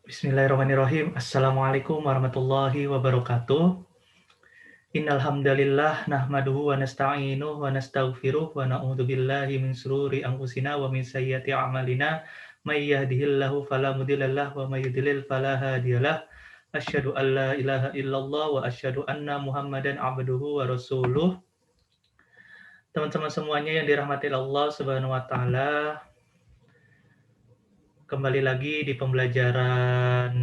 Bismillahirrahmanirrahim. Assalamualaikum warahmatullahi wabarakatuh. Innal hamdalillah nahmaduhu wa nasta'inuhu wa nastaghfiruh wa na'udzu billahi min shururi anfusina wa min sayyiati a'malina. May yahdihillahu fala mudhillalah wa may yudlil fala hadiyalah. Asyhadu an la ilaha illallah wa asyhadu anna Muhammadan abduhu wa rasuluh. Teman-teman semuanya yang dirahmati Allah Subhanahu wa taala, kembali lagi di pembelajaran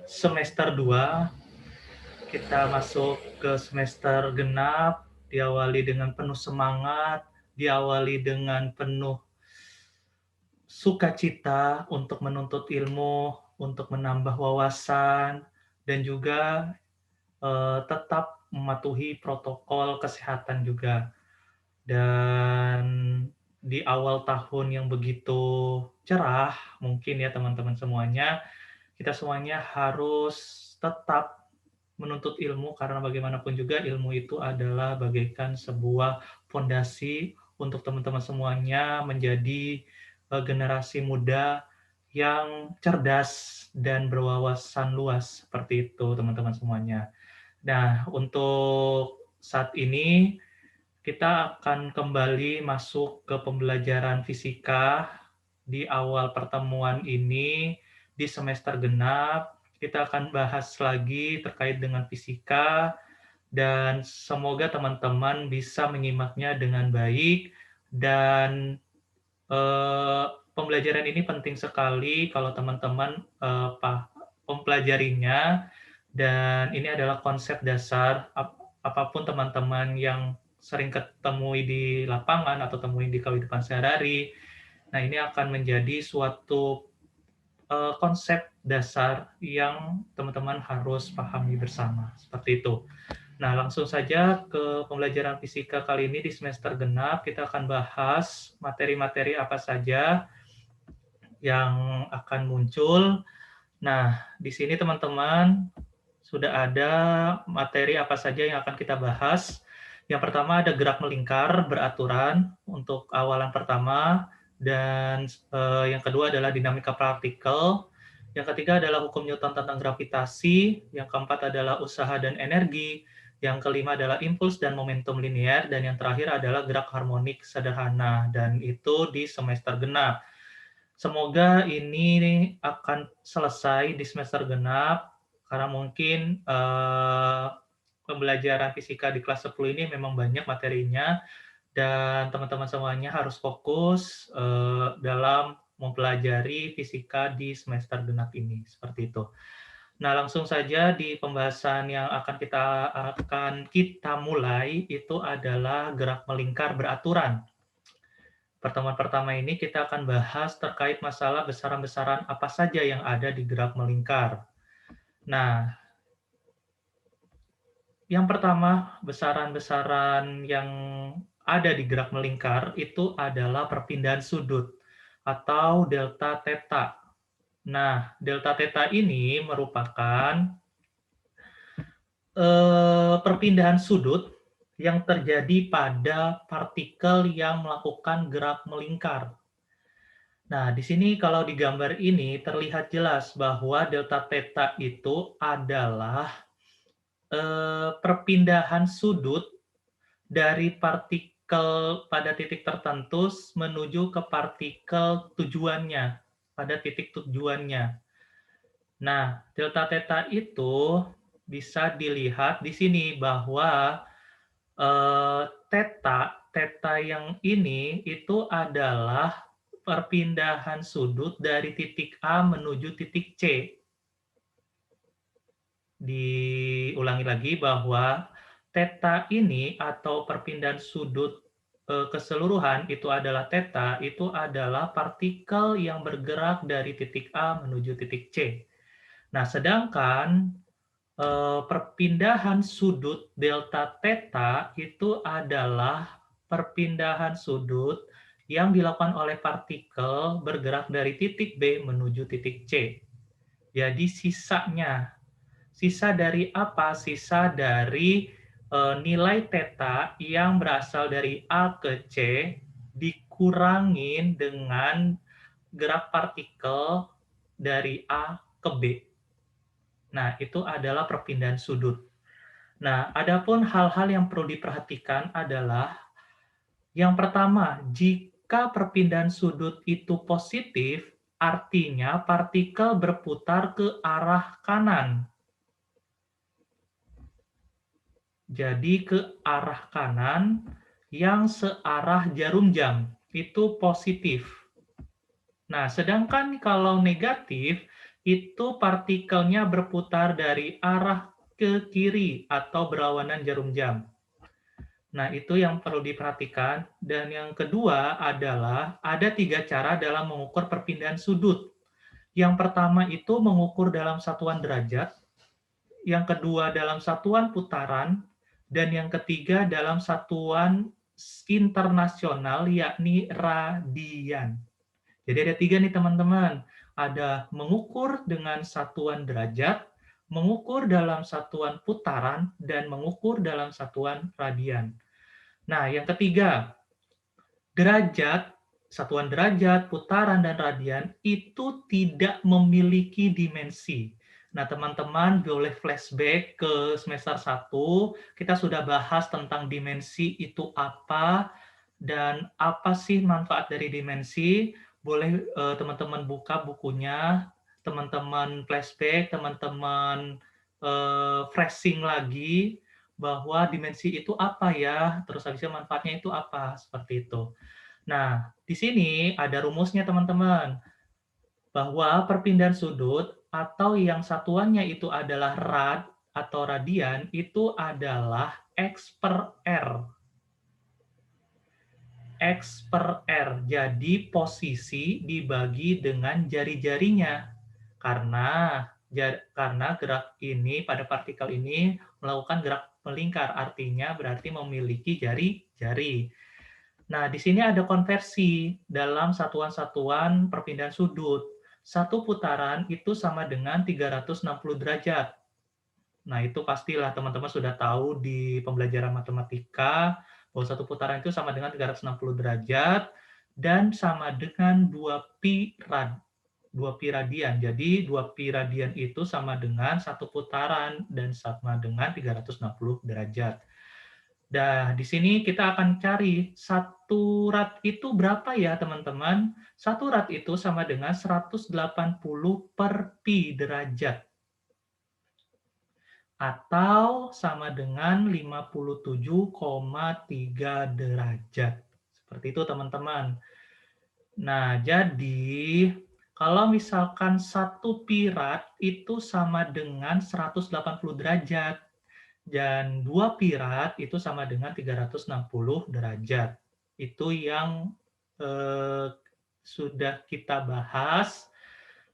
semester 2. Kita masuk ke semester genap, diawali dengan penuh semangat, diawali dengan penuh sukacita untuk menuntut ilmu, untuk menambah wawasan, dan juga tetap mematuhi protokol kesehatan juga. Dan di awal tahun yang begitu cerah, mungkin ya teman-teman semuanya, kita semuanya harus tetap menuntut ilmu karena bagaimanapun juga ilmu itu adalah bagaikan sebuah fondasi untuk teman-teman semuanya menjadi generasi muda yang cerdas dan berwawasan luas seperti itu teman-teman semuanya. Nah, untuk saat ini kita akan kembali masuk ke pembelajaran fisika di awal pertemuan ini di semester genap. Kita akan bahas lagi terkait dengan fisika dan semoga teman-teman bisa menyimaknya dengan baik dan pembelajaran ini penting sekali kalau teman-teman mempelajarinya dan ini adalah konsep dasar apapun teman-teman yang sering ketemui di lapangan atau temui di kehidupan sehari-hari. Nah, ini akan menjadi suatu konsep dasar yang teman-teman harus pahami bersama, seperti itu. Nah, langsung saja ke pembelajaran fisika kali ini di semester genap. Kita akan bahas materi-materi apa saja yang akan muncul. Nah, di sini teman-teman sudah ada materi apa saja yang akan kita bahas. Yang pertama ada gerak melingkar beraturan untuk awalan pertama, dan yang kedua adalah dinamika partikel. Yang ketiga adalah hukum Newton tentang gravitasi. Yang keempat adalah usaha dan energi. Yang kelima adalah impuls dan momentum linear. Dan yang terakhir adalah gerak harmonik sederhana. Dan itu di semester genap. Semoga ini akan selesai di semester genap, karena mungkin pembelajaran fisika di kelas 10 ini memang banyak materinya, dan teman-teman semuanya harus fokus dalam mempelajari fisika di semester genap ini, seperti itu. Nah, langsung saja di pembahasan yang akan kita mulai itu adalah gerak melingkar beraturan. Pertemuan pertama ini kita akan bahas terkait masalah besaran-besaran apa saja yang ada di gerak melingkar. Nah, yang pertama, besaran-besaran yang ada di gerak melingkar itu adalah perpindahan sudut atau delta theta. Nah, delta theta ini merupakan perpindahan sudut yang terjadi pada partikel yang melakukan gerak melingkar. Nah, di sini kalau di gambar ini terlihat jelas bahwa delta theta itu adalah perpindahan sudut dari partikel pada titik tertentu menuju ke partikel tujuannya, pada titik tujuannya. Nah, delta theta itu bisa dilihat di sini bahwa theta yang ini itu adalah perpindahan sudut dari titik A menuju titik C. Diulangi lagi bahwa theta ini atau perpindahan sudut keseluruhan itu adalah theta, itu adalah partikel yang bergerak dari titik A menuju titik C. Nah, sedangkan perpindahan sudut delta theta itu adalah perpindahan sudut yang dilakukan oleh partikel bergerak dari titik B menuju titik C. Jadi sisa dari apa? Sisa dari nilai theta yang berasal dari A ke C dikurangin dengan gerak partikel dari A ke B. Nah, itu adalah perpindahan sudut. Nah, adapun hal-hal yang perlu diperhatikan adalah yang pertama, jika perpindahan sudut itu positif, artinya partikel berputar ke arah kanan. Jadi ke arah kanan yang searah jarum jam, itu positif. Nah, sedangkan kalau negatif, itu partikelnya berputar dari arah ke kiri atau berlawanan jarum jam. Nah, itu yang perlu diperhatikan. Dan yang kedua adalah ada 3 cara dalam mengukur perpindahan sudut. Yang pertama itu mengukur dalam satuan derajat, yang kedua dalam satuan putaran, dan yang ketiga dalam satuan internasional yakni radian. Jadi ada 3 nih teman-teman. Ada mengukur dengan satuan derajat, mengukur dalam satuan putaran, dan mengukur dalam satuan radian. Nah, yang ketiga, derajat, satuan derajat, putaran, dan radian itu tidak memiliki dimensi. Nah, teman-teman boleh flashback ke semester 1, kita sudah bahas tentang dimensi itu apa, dan apa sih manfaat dari dimensi. Boleh teman-teman buka bukunya, teman-teman flashback, teman-teman freshing lagi, bahwa dimensi itu apa ya, terus habisnya manfaatnya itu apa, seperti itu. Nah, di sini ada rumusnya teman-teman, bahwa perpindahan sudut atau yang satuannya itu adalah rad atau radian, itu adalah X per R. X per R, jadi posisi dibagi dengan jari-jarinya. Karena gerak ini pada partikel ini melakukan gerak melingkar, artinya berarti memiliki jari-jari. Nah, di sini ada konversi dalam satuan-satuan perpindahan sudut. Satu putaran itu sama dengan 360 derajat. Nah, itu pastilah teman-teman sudah tahu di pembelajaran matematika, bahwa satu putaran itu sama dengan 360 derajat, dan sama dengan 2 pi radian. Jadi 2 pi radian itu sama dengan satu putaran dan sama dengan 360 derajat. Nah, di sini kita akan cari satu rad itu berapa ya, teman-teman? Satu rad itu sama dengan 180 per pi derajat. Atau sama dengan 57,3 derajat. Seperti itu, teman-teman. Nah, jadi kalau misalkan satu pi rad itu sama dengan 180 derajat, dan 2 pi rad itu sama dengan 360 derajat. Itu yang sudah kita bahas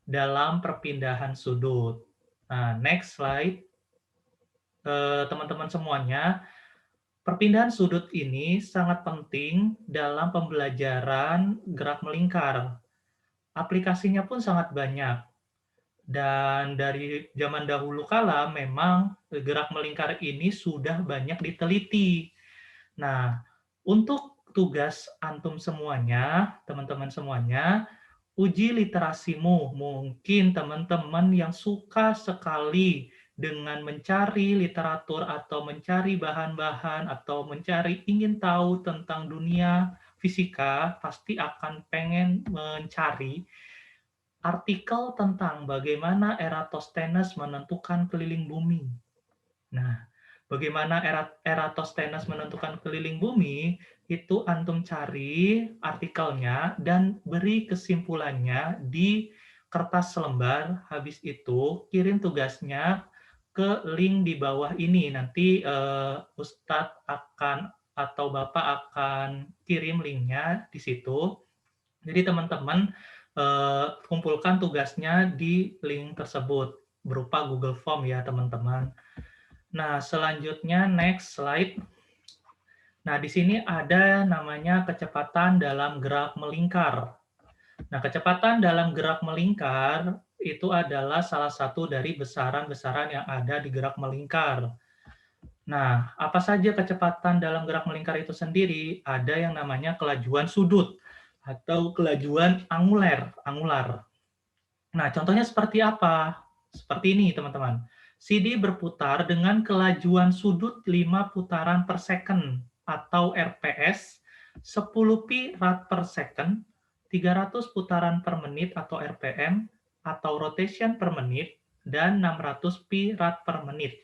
dalam perpindahan sudut. Nah, next slide. Teman-teman semuanya, perpindahan sudut ini sangat penting dalam pembelajaran gerak melingkar. Aplikasinya pun sangat banyak. Dan dari zaman dahulu kala memang gerak melingkar ini sudah banyak diteliti. Nah, untuk tugas antum semuanya, teman-teman semuanya, uji literasimu. Mungkin teman-teman yang suka sekali dengan mencari literatur atau mencari bahan-bahan atau ingin tahu tentang dunia fisika, pasti akan pengen mencari artikel tentang bagaimana Eratosthenes menentukan keliling bumi. Nah, bagaimana Eratosthenes menentukan keliling bumi, itu antum cari artikelnya dan beri kesimpulannya di kertas selembar. Habis itu kirim tugasnya ke link di bawah ini. Nanti Ustadz akan atau Bapak akan kirim linknya di situ. Jadi teman-teman kumpulkan tugasnya di link tersebut berupa Google Form ya teman-teman. Nah, selanjutnya next slide. Nah, di sini ada namanya kecepatan dalam gerak melingkar. Nah, kecepatan dalam gerak melingkar itu adalah salah satu dari besaran-besaran yang ada di gerak melingkar. Nah, apa saja kecepatan dalam gerak melingkar itu sendiri? Ada yang namanya kelajuan sudut atau kelajuan angular. Nah, contohnya seperti apa? Seperti ini, teman-teman. CD berputar dengan kelajuan sudut 5 putaran per second atau RPS, 10 pi rad per second, 300 putaran per menit atau RPM, atau rotation per menit, dan 600 pi rad per menit.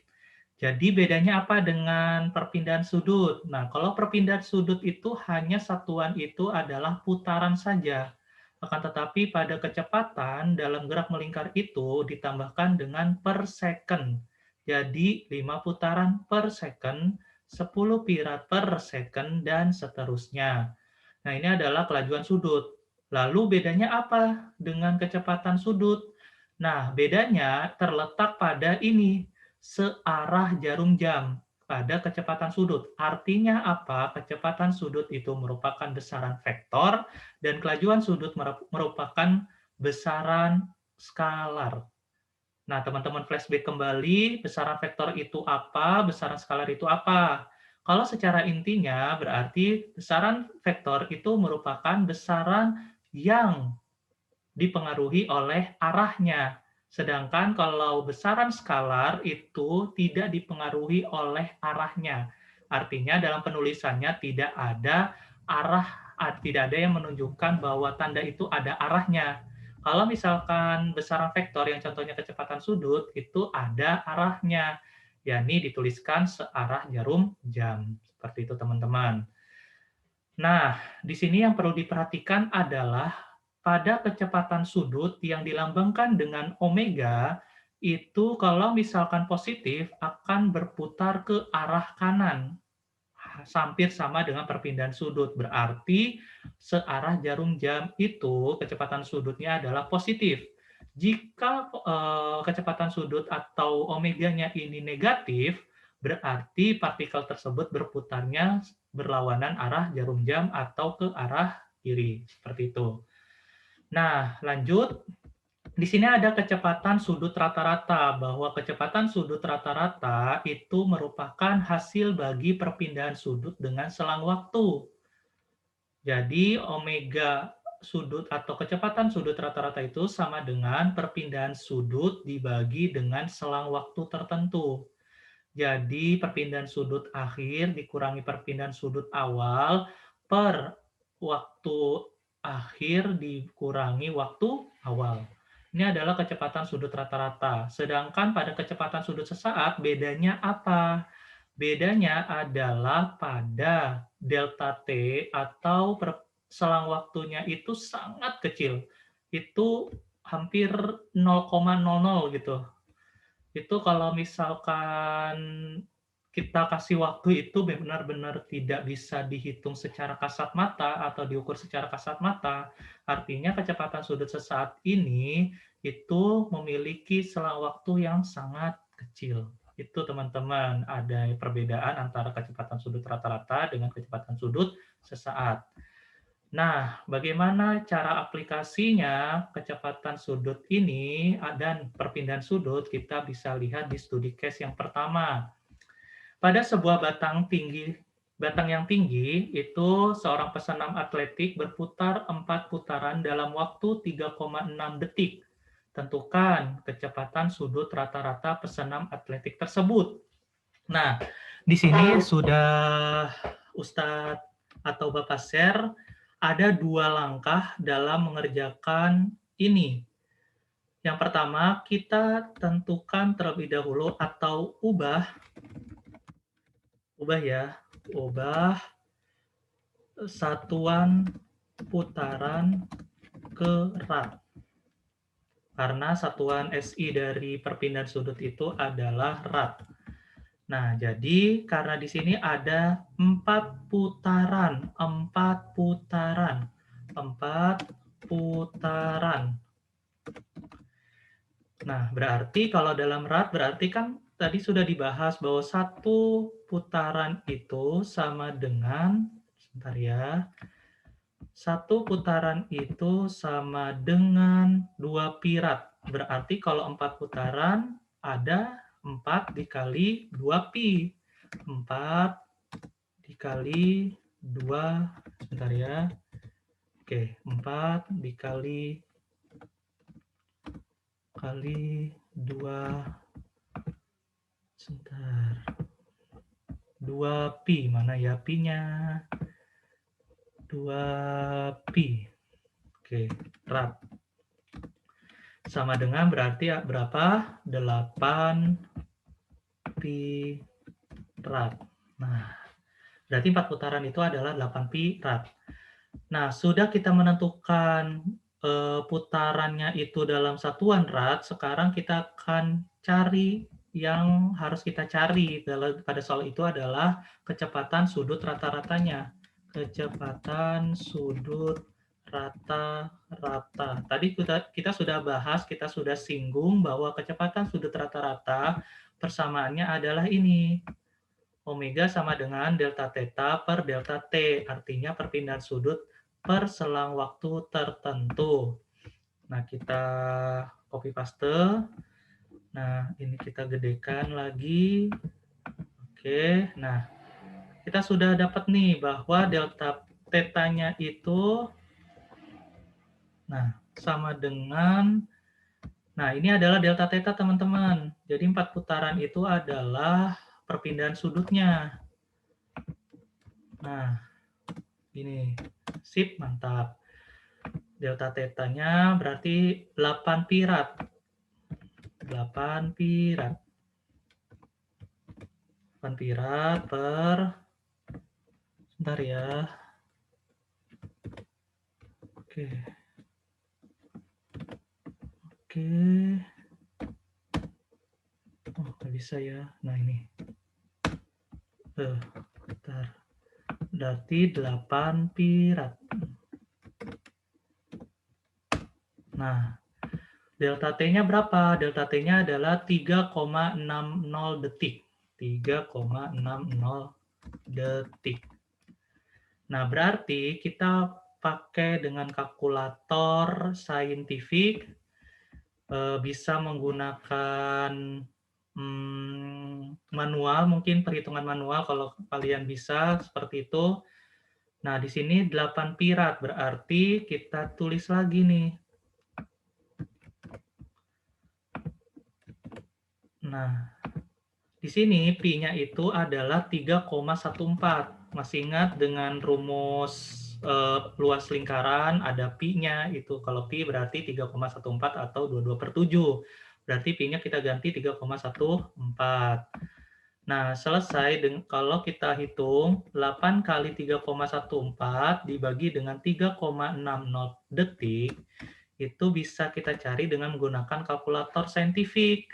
Jadi bedanya apa dengan perpindahan sudut? Nah, kalau perpindahan sudut itu hanya satuan itu adalah putaran saja. Akan tetapi pada kecepatan dalam gerak melingkar itu ditambahkan dengan per second. Jadi 5 putaran per second, 10 pi rad per second, dan seterusnya. Nah, ini adalah kelajuan sudut. Lalu bedanya apa dengan kecepatan sudut? Nah, bedanya terletak pada ini, searah jarum jam pada kecepatan sudut. Artinya apa? Kecepatan sudut itu merupakan besaran vektor dan kelajuan sudut merupakan besaran skalar. Nah, teman-teman flashback kembali, besaran vektor itu apa, besaran skalar itu apa? Kalau secara intinya berarti besaran vektor itu merupakan besaran yang dipengaruhi oleh arahnya. Sedangkan kalau besaran skalar itu tidak dipengaruhi oleh arahnya. Artinya dalam penulisannya tidak ada arah, tidak ada yang menunjukkan bahwa tanda itu ada arahnya. Kalau misalkan besaran vektor yang contohnya kecepatan sudut itu ada arahnya, yakni dituliskan searah jarum jam. Seperti itu teman-teman. Nah, di sini yang perlu diperhatikan adalah pada kecepatan sudut yang dilambangkan dengan omega, itu kalau misalkan positif akan berputar ke arah kanan, hampir sama dengan perpindahan sudut. Berarti searah jarum jam itu kecepatan sudutnya adalah positif. Jika kecepatan sudut atau omeganya ini negatif, berarti partikel tersebut berputarnya berlawanan arah jarum jam atau ke arah kiri, seperti itu. Nah, lanjut. Di sini ada kecepatan sudut rata-rata, bahwa kecepatan sudut rata-rata itu merupakan hasil bagi perpindahan sudut dengan selang waktu. Jadi omega sudut atau kecepatan sudut rata-rata itu sama dengan perpindahan sudut dibagi dengan selang waktu tertentu. Jadi perpindahan sudut akhir dikurangi perpindahan sudut awal per waktu akhir dikurangi waktu awal. Ini adalah kecepatan sudut rata-rata. Sedangkan pada kecepatan sudut sesaat bedanya apa? Bedanya adalah pada delta T atau selang waktunya itu sangat kecil. Itu hampir 0,00 gitu. Itu kalau misalkan kita kasih waktu itu benar-benar tidak bisa dihitung secara kasat mata atau diukur secara kasat mata, artinya kecepatan sudut sesaat ini itu memiliki selang waktu yang sangat kecil. Itu teman-teman, ada perbedaan antara kecepatan sudut rata-rata dengan kecepatan sudut sesaat. Nah, bagaimana cara aplikasinya kecepatan sudut ini dan perpindahan sudut kita bisa lihat di studi case yang pertama. Pada sebuah batang yang tinggi itu seorang pesenam atletik berputar 4 putaran dalam waktu 3,6 detik. Tentukan kecepatan sudut rata-rata pesenam atletik tersebut. Nah, di sini sudah Ustadz atau Bapak share ada 2 langkah dalam mengerjakan ini. Yang pertama, kita tentukan terlebih dahulu atau ubah satuan putaran ke rad. Karena satuan SI dari perpindahan sudut itu adalah rad. Nah, jadi karena di sini ada 4 putaran, 4 putaran, 4 putaran. Nah, berarti kalau dalam rad berarti kan tadi sudah dibahas bahwa satu putaran itu sama dengan, sebentar ya, satu putaran itu sama dengan 2 pi rad. Berarti kalau 4 putaran ada 4 dikali 2 pi. 4 dikali 2, sebentar ya. Oke, 4 dikali kali 2, sebentar, 2 pi, mana ya pi-nya? 2 pi. Oke, rad. Sama dengan berarti berapa? 8 pi rad. Nah, berarti 4 putaran itu adalah 8 pi rad. Nah, sudah kita menentukan putarannya itu dalam satuan rad, sekarang kita akan cari yang harus kita cari pada soal itu adalah kecepatan sudut rata-ratanya. Kecepatan sudut rata-rata. Tadi kita sudah bahas, kita sudah singgung bahwa kecepatan sudut rata-rata persamaannya adalah ini. Omega sama dengan delta theta per delta T, artinya perpindahan sudut per selang waktu tertentu. Nah, kita copy paste. Nah, ini kita gedekan lagi. Oke, nah kita sudah dapat nih bahwa delta theta-nya itu sama dengan, nah ini adalah delta theta teman-teman. Jadi 4 putaran itu adalah perpindahan sudutnya. Nah, ini sip, mantap. Delta theta-nya berarti 8 pi rad. 8 pi rad. 8 pi rad per, sebentar ya. Oke. Oke. Oh, nggak bisa ya. Nah, ini. Bentar. Berarti 8 pi rad. Nah, delta T-nya berapa? Delta T-nya adalah 3,60 detik. 3,60 detik. Nah, berarti kita pakai dengan kalkulator saintifik, bisa menggunakan manual, mungkin perhitungan manual kalau kalian bisa seperti itu. Nah, di sini 8 pi rad, berarti kita tulis lagi nih. Nah, di sini pi-nya itu adalah 3,14. Masih ingat dengan rumus luas lingkaran ada pi-nya itu. Kalau pi berarti 3,14 atau 22/7. Berarti pi-nya kita ganti 3,14. Nah, selesai kalau kita hitung 8 kali 3,14 dibagi dengan 3,60 detik, itu bisa kita cari dengan menggunakan kalkulator saintifik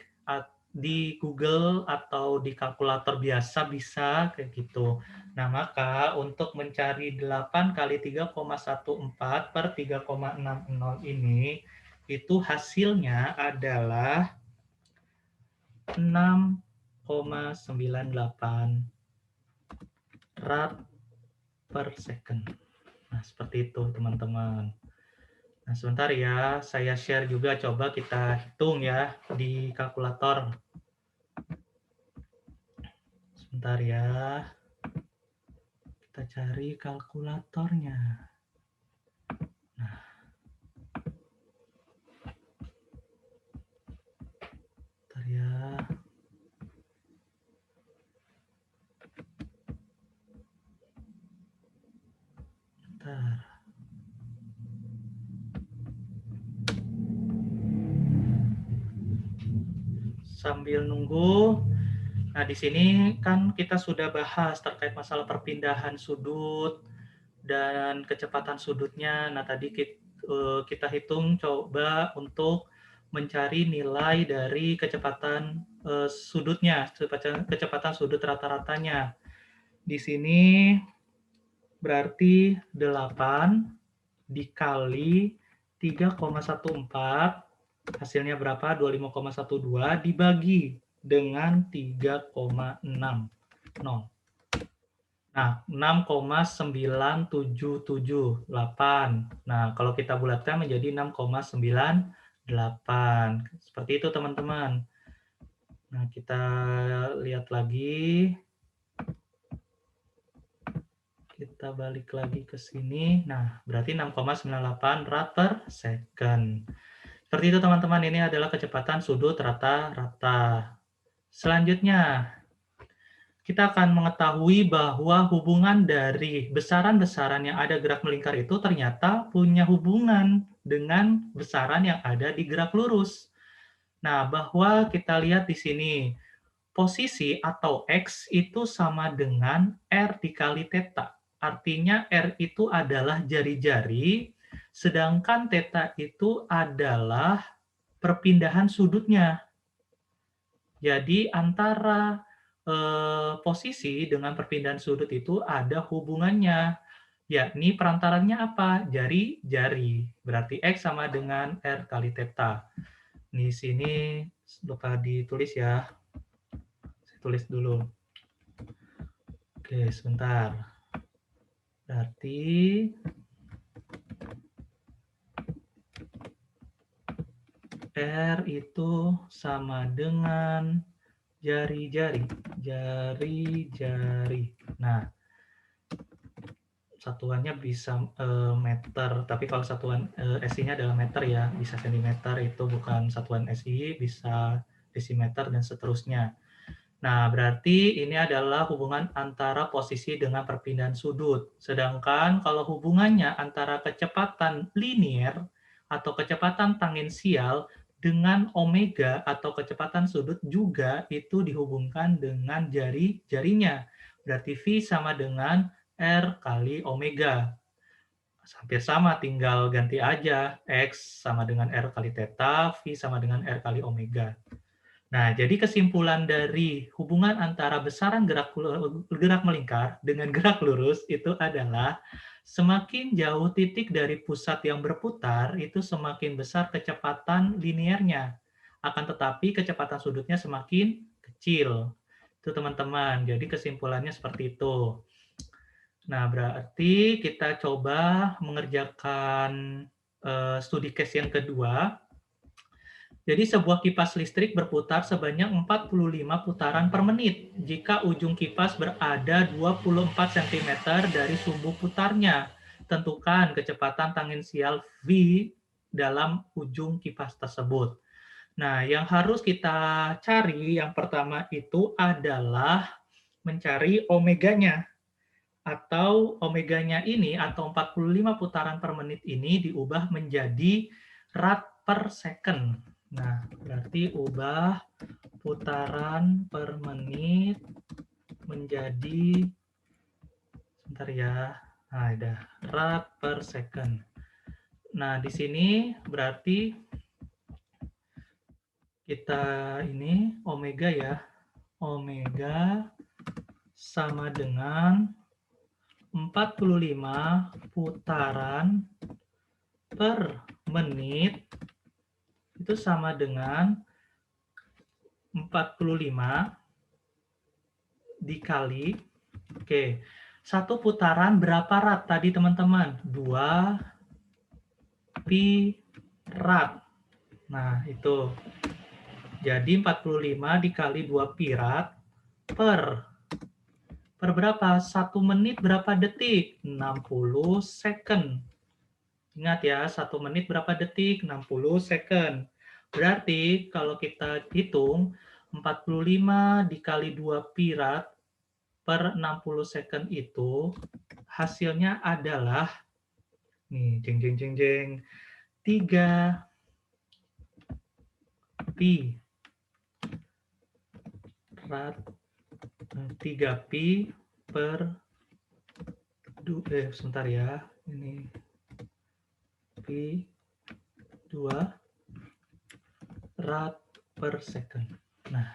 di Google atau di kalkulator biasa bisa kayak gitu. Nah, maka untuk mencari 8 kali 3,14 per 3,60 ini, itu hasilnya adalah 6,98 rad per second. Nah, seperti itu teman-teman. Nah, sebentar ya, saya share juga, coba kita hitung ya di kalkulator. Sebentar ya, kita cari kalkulatornya. Nah, sebentar ya. Bentar. Sambil nunggu, nah di sini kan kita sudah bahas terkait masalah perpindahan sudut dan kecepatan sudutnya. Nah, tadi kita hitung coba untuk mencari nilai dari kecepatan sudutnya, kecepatan sudut rata-ratanya. Di sini berarti 8 dikali 3,14, hasilnya berapa? 25,12 dibagi dengan 3,60. Nah, 6,9778. Nah, kalau kita bulatkan menjadi 6,98. Seperti itu, teman-teman. Nah, kita lihat lagi. Kita balik lagi ke sini. Nah, berarti 6,98 rad per second. Seperti itu teman-teman, ini adalah kecepatan sudut rata-rata. Selanjutnya, kita akan mengetahui bahwa hubungan dari besaran-besaran yang ada gerak melingkar itu ternyata punya hubungan dengan besaran yang ada di gerak lurus. Nah, bahwa kita lihat di sini, posisi atau X itu sama dengan R dikali theta. Artinya R itu adalah jari-jari, sedangkan theta itu adalah perpindahan sudutnya. Jadi antara posisi dengan perpindahan sudut itu ada hubungannya, yakni perantaranya apa? Jari-jari. Berarti X sama dengan R kali theta. Di sini lupa ditulis ya. Saya tulis dulu. Oke, sebentar. Berarti R itu sama dengan jari-jari. Jari-jari. Nah, satuannya bisa meter, tapi kalau satuan SI-nya adalah meter ya, bisa sentimeter, itu bukan satuan SI, bisa desimeter, dan seterusnya. Nah, berarti ini adalah hubungan antara posisi dengan perpindahan sudut. Sedangkan kalau hubungannya antara kecepatan linier atau kecepatan tangensial dengan omega atau kecepatan sudut juga itu dihubungkan dengan jari-jarinya. Berarti V sama dengan R kali omega. Hampir sama, tinggal ganti aja. X sama dengan R kali theta, V sama dengan R kali omega. Nah, jadi kesimpulan dari hubungan antara besaran gerak melingkar dengan gerak lurus itu adalah semakin jauh titik dari pusat yang berputar, itu semakin besar kecepatan liniernya. Akan tetapi kecepatan sudutnya semakin kecil. Itu teman-teman, jadi kesimpulannya seperti itu. Nah, berarti kita coba mengerjakan studi case yang kedua. Jadi sebuah kipas listrik berputar sebanyak 45 putaran per menit jika ujung kipas berada 24 cm dari sumbu putarnya. Tentukan kecepatan tangensial V dalam ujung kipas tersebut. Nah, yang harus kita cari yang pertama itu adalah mencari omeganya. Atau omeganya ini atau 45 putaran per menit ini diubah menjadi rad per second. Nah, berarti ubah putaran per menit menjadi, sebentar ya, nah udah, rad per second. Nah, di sini berarti kita ini omega ya, omega sama dengan 45 putaran per menit itu sama dengan 45 dikali, oke, satu putaran berapa rad tadi teman-teman? 2 pi rad. Nah, itu. Jadi 45 dikali 2 pi rad per berapa? 1 menit berapa detik? 60 second. Ingat ya, 1 menit berapa detik? 60 second. Berarti kalau kita hitung 45 dikali 2 pi rad per 60 second itu hasilnya adalah nih, jeng jeng jeng jeng, 3 pi rad, 3 pi per sebentar ya, ini pi 2 rad per second. Nah,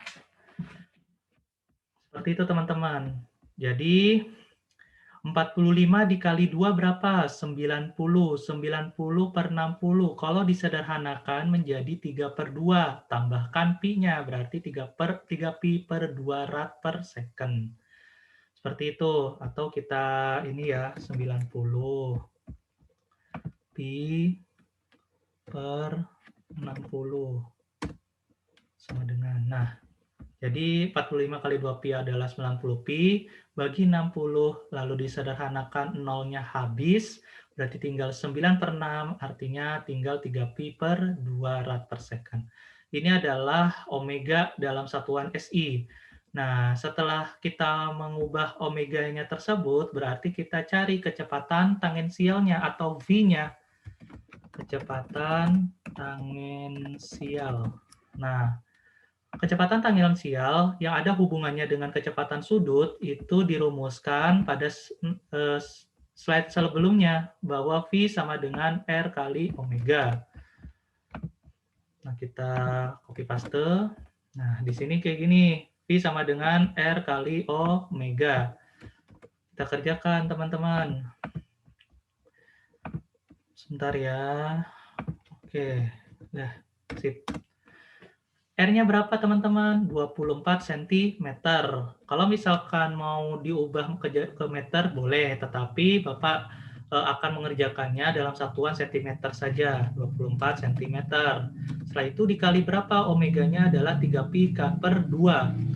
seperti itu teman-teman. Jadi 45 dikali 2 berapa? 90. 90 per 60. Kalau disederhanakan menjadi 3 per 2. Tambahkan pi-nya, berarti 3 pi per 2 rad per second. Seperti itu. Atau kita ini ya, 90 pi per 60. Sama dengan, nah, jadi 45 kali 2 pi adalah 90 pi, bagi 60 lalu disederhanakan nolnya habis, Berarti tinggal 9/6, artinya tinggal 3 pi per 2 rad per second. Ini adalah omega dalam satuan SI. Nah, setelah kita mengubah omeganya tersebut, berarti kita cari kecepatan tangensialnya atau V-nya. Kecepatan tangensial. Nah, kecepatan tangensial yang ada hubungannya dengan kecepatan sudut itu dirumuskan pada slide sebelumnya bahwa V sama dengan R kali omega. Nah, kita copy paste. Nah, di sini kayak gini. V sama dengan R kali omega. Kita kerjakan, teman-teman. Sebentar ya. Oke. Nah, sip. R-nya berapa, teman-teman? 24 cm. Kalau misalkan mau diubah ke meter, boleh. Tetapi Bapak akan mengerjakannya dalam satuan cm saja, 24 cm. Setelah itu dikali berapa? Omeganya adalah 3 pi per 2.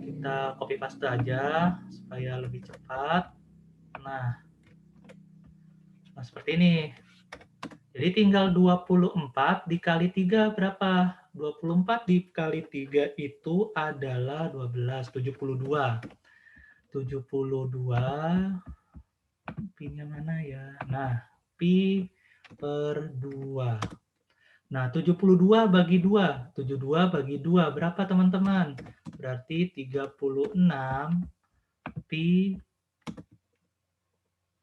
Kita copy paste aja supaya lebih cepat. Nah, seperti ini. Jadi tinggal 24 dikali 3 berapa? 24 dikali 3 itu adalah 12, 72. 72, pi-nya mana ya? Nah, pi per 2. Nah, 72 bagi 2. 72 bagi 2 berapa, teman-teman? Berarti 36 pi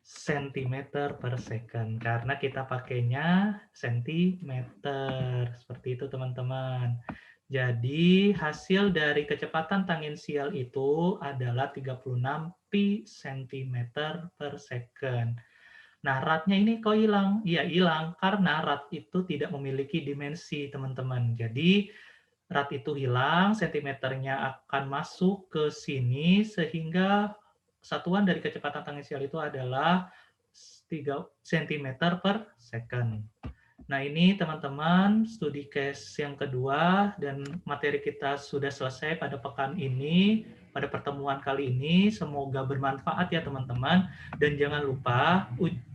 cm per second. Karena kita pakainya sentimeter. Seperti itu, teman-teman. Jadi, hasil dari kecepatan tangensial itu adalah 36 pi cm per second. Nah, radnya ini kok hilang? Iya, hilang karena rad itu tidak memiliki dimensi, teman-teman. Jadi, rad itu hilang, sentimeternya akan masuk ke sini, sehingga satuan dari kecepatan tangensial itu adalah 3 cm per second. Nah, ini teman-teman studi case yang kedua dan materi kita sudah selesai pada pekan ini, pada pertemuan kali ini. Semoga bermanfaat ya teman-teman. Dan jangan lupa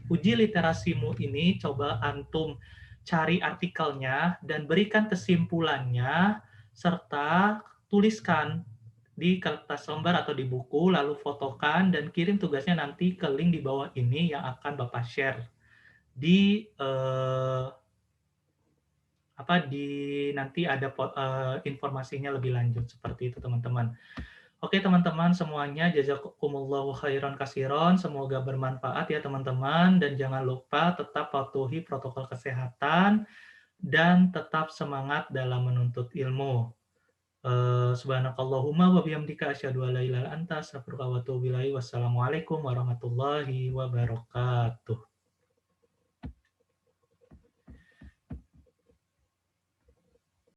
uji literasimu ini coba antum cari artikelnya dan berikan kesimpulannya serta tuliskan di kertas lembar atau di buku, lalu fotokan dan kirim tugasnya nanti ke link di bawah ini yang akan Bapak share di nanti ada informasinya lebih lanjut seperti itu, teman-teman. Oke, teman-teman semuanya, jazakumullahu khairan kasiron, semoga bermanfaat ya teman-teman, dan jangan lupa tetap patuhi protokol kesehatan dan tetap semangat dalam menuntut ilmu. Subhanakallahumma wa bihamdika asyhadu an la ilaha illa anta astaghfiruka wa atubu ilaik. Wassalamualaikum warahmatullahi wabarakatuh.